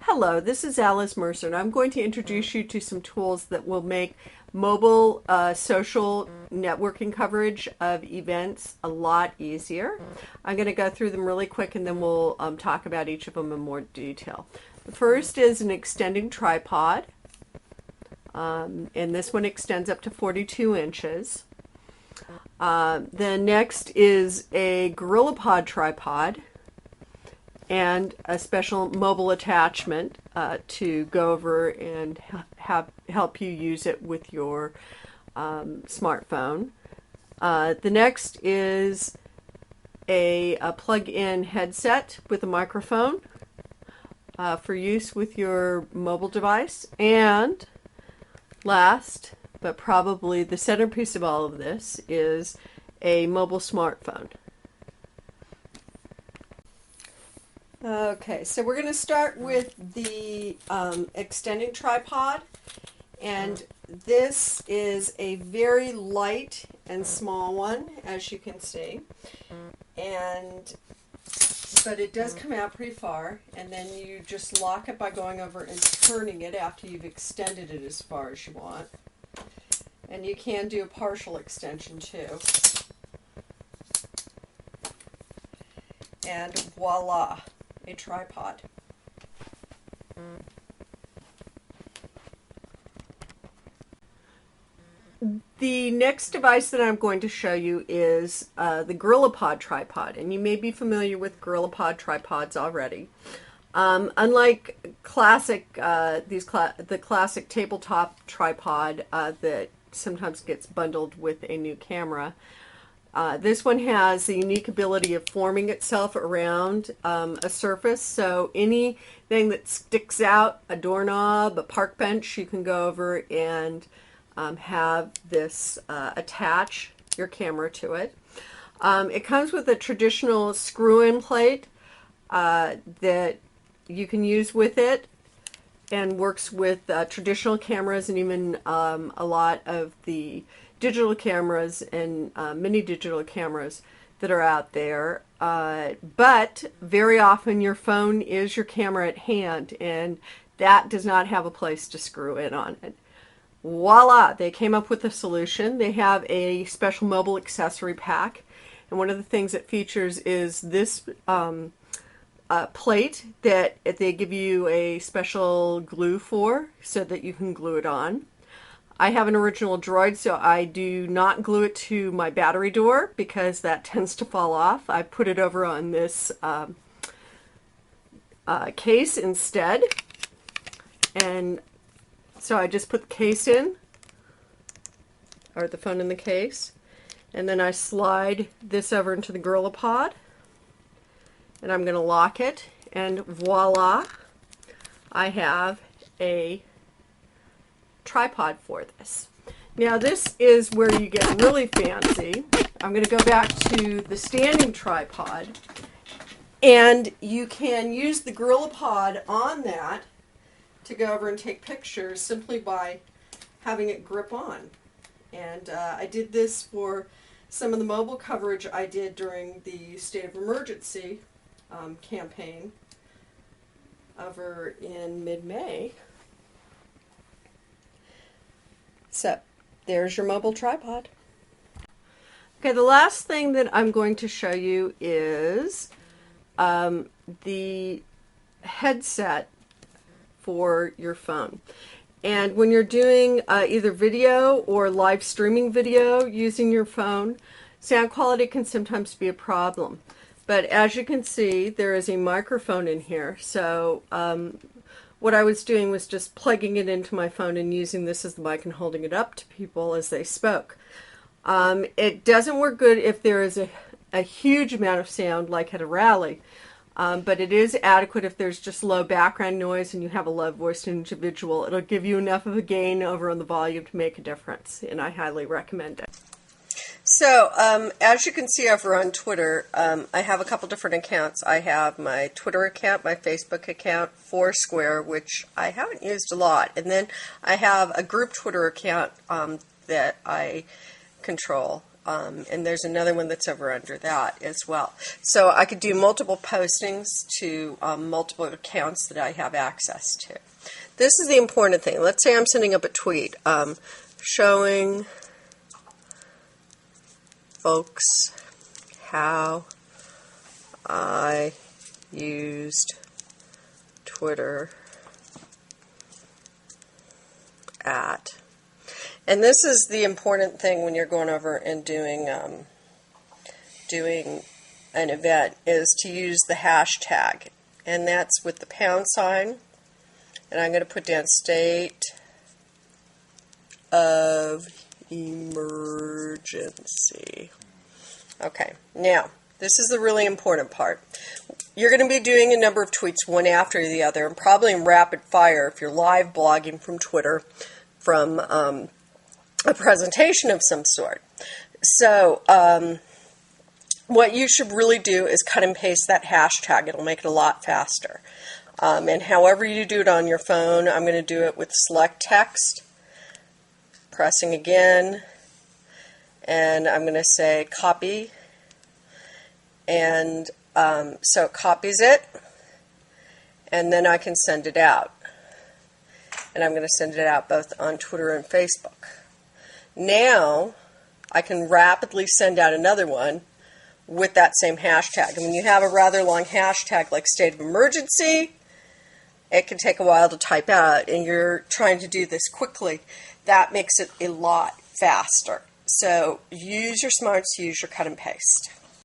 Hello, this is Alice Mercer, and I'm going to introduce you to some tools that will make mobile social networking coverage of events a lot easier. I'm going to go through them really quick, and then we'll talk about each of them in more detail. The first is an extending tripod, and this one extends up to 42 inches. The next is a GorillaPod tripod and a special mobile attachment to go over and help you use it with your smartphone. The next is a plug-in headset with a microphone for use with your mobile device. And last, but probably the centerpiece of all of this, is a mobile smartphone. Okay, so we're going to start with the extending tripod, and this is a very light and small one, as you can see, but it does come out pretty far, and then you just lock it by going over and turning it after you've extended it as far as you want. And you can do a partial extension too. And voila, a tripod. The next device that I'm going to show you is the GorillaPod tripod, and you may be familiar with GorillaPod tripods already. Unlike classic, the classic tabletop tripod that sometimes gets bundled with a new camera, this one has the unique ability of forming itself around a surface, so anything that sticks out, a doorknob, a park bench, you can go over and have this attach your camera to it. It comes with a traditional screw-in plate that you can use with it, and works with traditional cameras and even a lot of the digital cameras and mini digital cameras that are out there. But very often your phone is your camera at hand, and that does not have a place to screw in on it. Voila! They came up with a solution. They have a special mobile accessory pack, and one of the things it features is this plate that they give you a special glue for so that you can glue it on. I have an original Droid, so I do not glue it to my battery door because that tends to fall off. I put it over on this case instead, and so I just put the case in, or the phone in the case, and then I slide this over into the GorillaPod, and I'm going to lock it, and voila, I have a tripod for this. Now this is where you get really fancy. I'm going to go back to the standing tripod, and you can use the GorillaPod on that to go over and take pictures simply by having it grip on. And I did this for some of the mobile coverage I did during the state of emergency campaign over in mid-May. So there's your mobile tripod. Okay, the last thing that I'm going to show you is the headset for your phone. And when you're doing either video or live streaming video using your phone, sound quality can sometimes be a problem. But as you can see, there is a microphone in here. So what I was doing was just plugging it into my phone and using this as the mic and holding it up to people as they spoke. It doesn't work good if there is a huge amount of sound like at a rally. But it is adequate if there's just low background noise and you have a low-voiced individual. It'll give you enough of a gain over on the volume to make a difference, and I highly recommend it. So, as you can see over on Twitter, I have a couple different accounts. I have my Twitter account, my Facebook account, Foursquare, which I haven't used a lot, and then I have a group Twitter account that I control. and there's another one that's over under that as well. So I could do multiple postings to multiple accounts that I have access to. This is the important thing. Let's say I'm sending up a tweet showing folks how I used Twitter at. And this is the important thing when you're going over and doing an event, is to use the hashtag. And that's with the £. And I'm going to put down state of emergency. Okay, now, this is the really important part. You're going to be doing a number of tweets, one after the other, and probably in rapid fire if you're live blogging from Twitter from a presentation of some sort. So what you should really do is cut and paste that hashtag. It'll make it a lot faster. And however you do it on your phone, I'm going to do it with select text, pressing again, and I'm going to say copy. And so it copies it, and then I can send it out. And I'm going to send it out both on Twitter and Facebook. Now, I can rapidly send out another one with that same hashtag. And when you have a rather long hashtag like state of emergency, it can take a while to type out, and you're trying to do this quickly. That makes it a lot faster. So use your smarts, use your cut and paste.